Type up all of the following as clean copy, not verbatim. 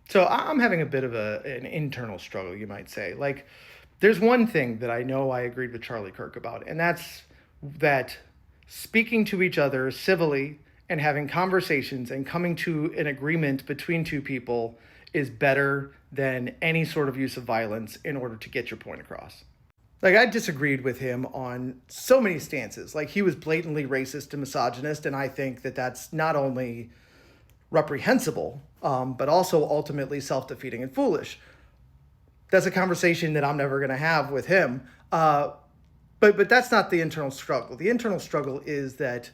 So I'm having a bit of an internal struggle, you might say. Like, there's one thing that I know I agreed with Charlie Kirk about, and that's that speaking to each other civilly and having conversations and coming to an agreement between two people is better than any sort of use of violence in order to get your point across. Like, I disagreed with him on so many stances. Like, he was blatantly racist and misogynist, and I think that that's not only reprehensible, but also ultimately self defeating and foolish. That's a conversation that I'm never going to have with him. But that's not the internal struggle. The internal struggle is that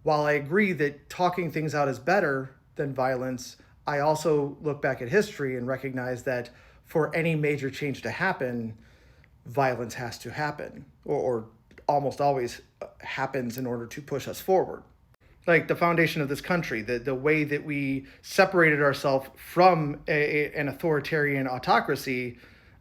while I agree that talking things out is better than violence, I also look back at history and recognize that for any major change to happen, violence has to happen, or almost always happens in order to push us forward. Like the foundation of this country, the way that we separated ourselves from an authoritarian autocracy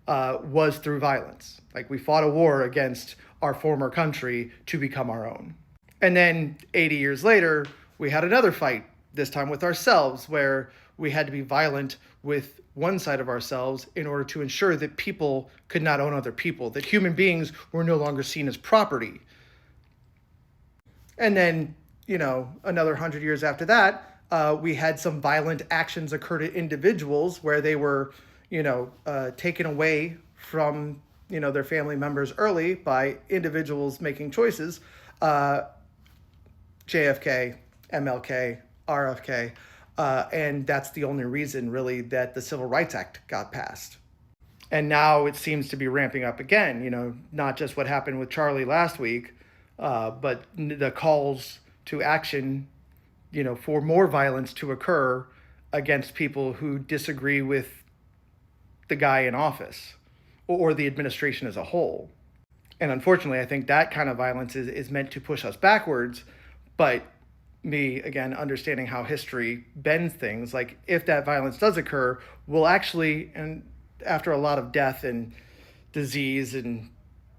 was through violence. Like we fought a war against our former country to become our own. And then 80 years later, we had another fight, this time with ourselves, where we had to be violent with one side of ourselves in order to ensure that people could not own other people, that human beings were no longer seen as property. And then, another 100 years after that, we had some violent actions occur to individuals where they were, taken away from, their family members early by individuals making choices. JFK, MLK, RFK. And that's the only reason, really, that the Civil Rights Act got passed. And now it seems to be ramping up again, not just what happened with Charlie last week, but the calls to action, for more violence to occur against people who disagree with the guy in office or the administration as a whole. And unfortunately, I think that kind of violence is meant to push us backwards. But me, again, understanding how history bends things, like if that violence does occur, we'll actually, and after a lot of death and disease and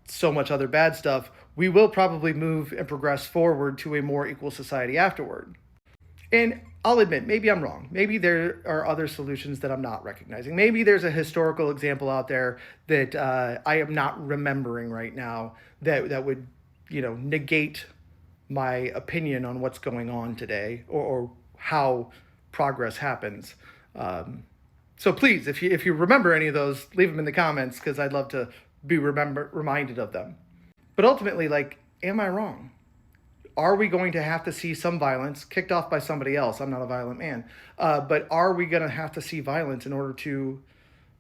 so much other bad stuff, we will probably move and progress forward to a more equal society afterward. And I'll admit, maybe I'm wrong. Maybe there are other solutions that I'm not recognizing. Maybe there's a historical example out there that I am not remembering right now that would, negate my opinion on what's going on today or how progress happens. So please, if you remember any of those, leave them in the comments because I'd love to be reminded of them. But ultimately, like, am I wrong? Are we going to have to see some violence kicked off by somebody else? I'm not a violent man. But are we going to have to see violence in order to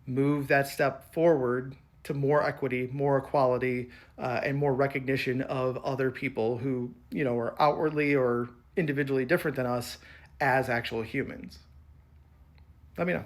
move that step forward to more equity, more equality, and more recognition of other people who, are outwardly or individually different than us as actual humans? Let me know.